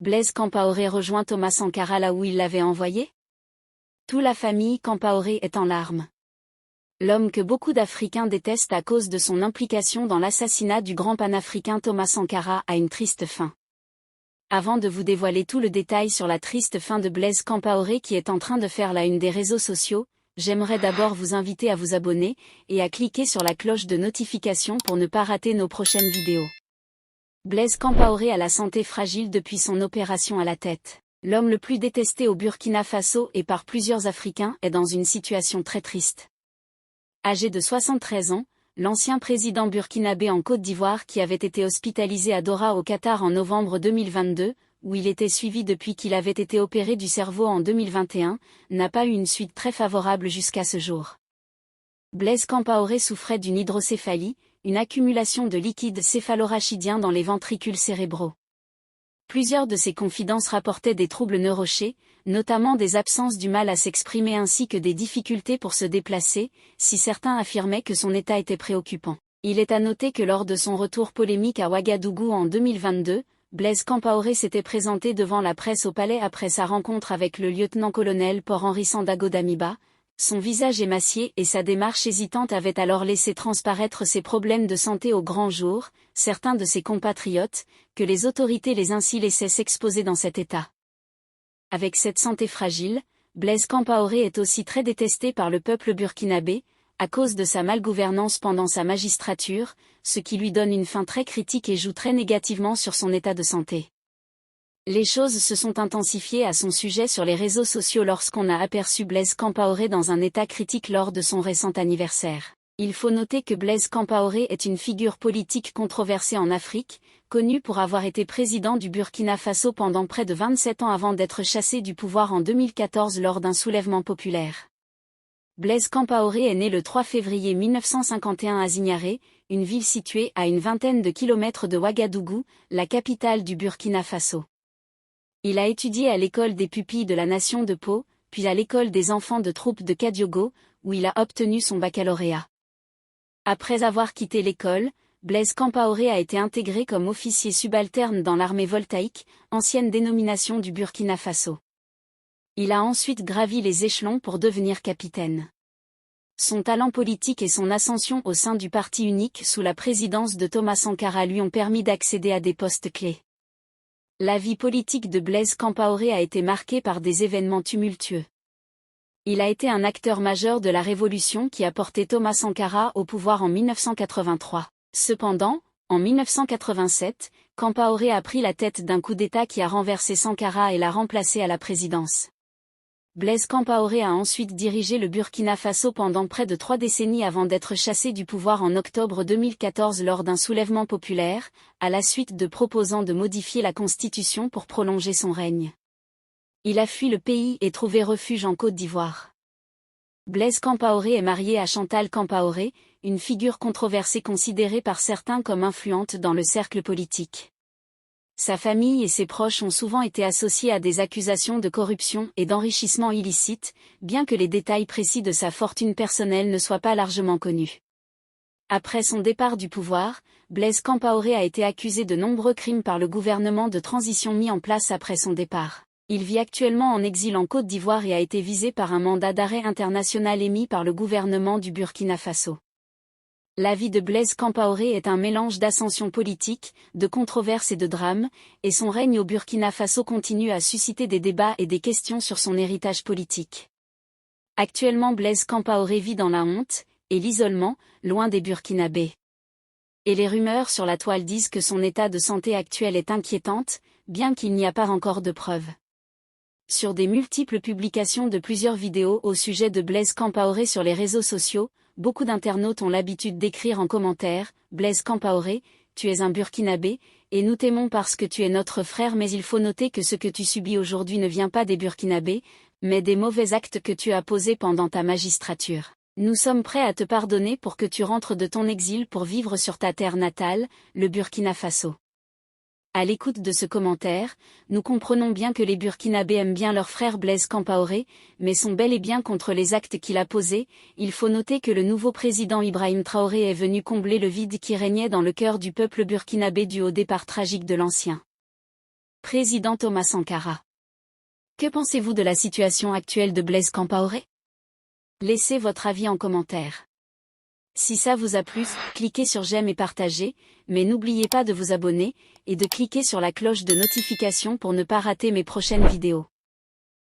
Blaise Compaoré rejoint Thomas Sankara là où il l'avait envoyé? Toute la famille Compaoré est en larmes. L'homme que beaucoup d'Africains détestent à cause de son implication dans l'assassinat du grand panafricain Thomas Sankara a une triste fin. Avant de vous dévoiler tout le détail sur la triste fin de Blaise Compaoré qui est en train de faire la une des réseaux sociaux, j'aimerais d'abord vous inviter à vous abonner et à cliquer sur la cloche de notification pour ne pas rater nos prochaines vidéos. Blaise Compaoré a la santé fragile depuis son opération à la tête. L'homme le plus détesté au Burkina Faso et par plusieurs Africains est dans une situation très triste. Âgé de 73 ans, l'ancien président burkinabé en Côte d'Ivoire qui avait été hospitalisé à Doha au Qatar en novembre 2022, où il était suivi depuis qu'il avait été opéré du cerveau en 2021, n'a pas eu une suite très favorable jusqu'à ce jour. Blaise Compaoré souffrait d'une hydrocéphalie, une accumulation de liquide céphalorachidien dans les ventricules cérébraux. Plusieurs de ses confidences rapportaient des troubles neurologiques, notamment des absences du mal à s'exprimer ainsi que des difficultés pour se déplacer, si certains affirmaient que son état était préoccupant. Il est à noter que lors de son retour polémique à Ouagadougou en 2022, Blaise Compaoré s'était présenté devant la presse au palais après sa rencontre avec le lieutenant-colonel Paul-Henri Sandaogo Damiba. Son visage émacié et sa démarche hésitante avaient alors laissé transparaître ses problèmes de santé au grand jour, certains de ses compatriotes, que les autorités les ainsi laissaient s'exposer dans cet état. Avec cette santé fragile, Blaise Compaoré est aussi très détesté par le peuple burkinabé, à cause de sa malgouvernance pendant sa magistrature, ce qui lui donne une fin très critique et joue très négativement sur son état de santé. Les choses se sont intensifiées à son sujet sur les réseaux sociaux lorsqu'on a aperçu Blaise Compaoré dans un état critique lors de son récent anniversaire. Il faut noter que Blaise Compaoré est une figure politique controversée en Afrique, connu pour avoir été président du Burkina Faso pendant près de 27 ans avant d'être chassé du pouvoir en 2014 lors d'un soulèvement populaire. Blaise Compaoré est né le 3 février 1951 à Zignaré, une ville située à une vingtaine de kilomètres de Ouagadougou, la capitale du Burkina Faso. Il a étudié à l'école des pupilles de la nation de Pau, puis à l'école des enfants de troupe de Kadiogo, où il a obtenu son baccalauréat. Après avoir quitté l'école, Blaise Compaoré a été intégré comme officier subalterne dans l'armée voltaïque, ancienne dénomination du Burkina Faso. Il a ensuite gravi les échelons pour devenir capitaine. Son talent politique et son ascension au sein du parti unique sous la présidence de Thomas Sankara lui ont permis d'accéder à des postes clés. La vie politique de Blaise Compaoré a été marquée par des événements tumultueux. Il a été un acteur majeur de la révolution qui a porté Thomas Sankara au pouvoir en 1983. Cependant, en 1987, Compaoré a pris la tête d'un coup d'État qui a renversé Sankara et l'a remplacé à la présidence. Blaise Compaoré a ensuite dirigé le Burkina Faso pendant près de 3 décennies avant d'être chassé du pouvoir en octobre 2014 lors d'un soulèvement populaire, à la suite de proposant de modifier la constitution pour prolonger son règne. Il a fui le pays et trouvé refuge en Côte d'Ivoire. Blaise Compaoré est marié à Chantal Compaoré, une figure controversée considérée par certains comme influente dans le cercle politique. Sa famille et ses proches ont souvent été associés à des accusations de corruption et d'enrichissement illicite, bien que les détails précis de sa fortune personnelle ne soient pas largement connus. Après son départ du pouvoir, Blaise Compaoré a été accusé de nombreux crimes par le gouvernement de transition mis en place après son départ. Il vit actuellement en exil en Côte d'Ivoire et a été visé par un mandat d'arrêt international émis par le gouvernement du Burkina Faso. La vie de Blaise Compaoré est un mélange d'ascension politique, de controverses et de drames, et son règne au Burkina Faso continue à susciter des débats et des questions sur son héritage politique. Actuellement Blaise Compaoré vit dans la honte et l'isolement, loin des Burkinabés. Et les rumeurs sur la toile disent que son état de santé actuel est inquiétante, bien qu'il n'y a pas encore de preuves. Sur des multiples publications de plusieurs vidéos au sujet de Blaise Compaoré sur les réseaux sociaux, beaucoup d'internautes ont l'habitude d'écrire en commentaire « Blaise Compaoré, tu es un Burkinabé, et nous t'aimons parce que tu es notre frère mais il faut noter que ce que tu subis aujourd'hui ne vient pas des Burkinabés, mais des mauvais actes que tu as posés pendant ta magistrature. Nous sommes prêts à te pardonner pour que tu rentres de ton exil pour vivre sur ta terre natale, le Burkina Faso. » À l'écoute de ce commentaire, nous comprenons bien que les Burkinabés aiment bien leur frère Blaise Compaoré, mais sont bel et bien contre les actes qu'il a posés. Il faut noter que le nouveau président Ibrahim Traoré est venu combler le vide qui régnait dans le cœur du peuple burkinabé dû au départ tragique de l'ancien. Président Thomas Sankara. Que pensez-vous de la situation actuelle de Blaise Compaoré? Laissez votre avis en commentaire. Si ça vous a plu, cliquez sur j'aime et partagez, mais n'oubliez pas de vous abonner, et de cliquer sur la cloche de notification pour ne pas rater mes prochaines vidéos.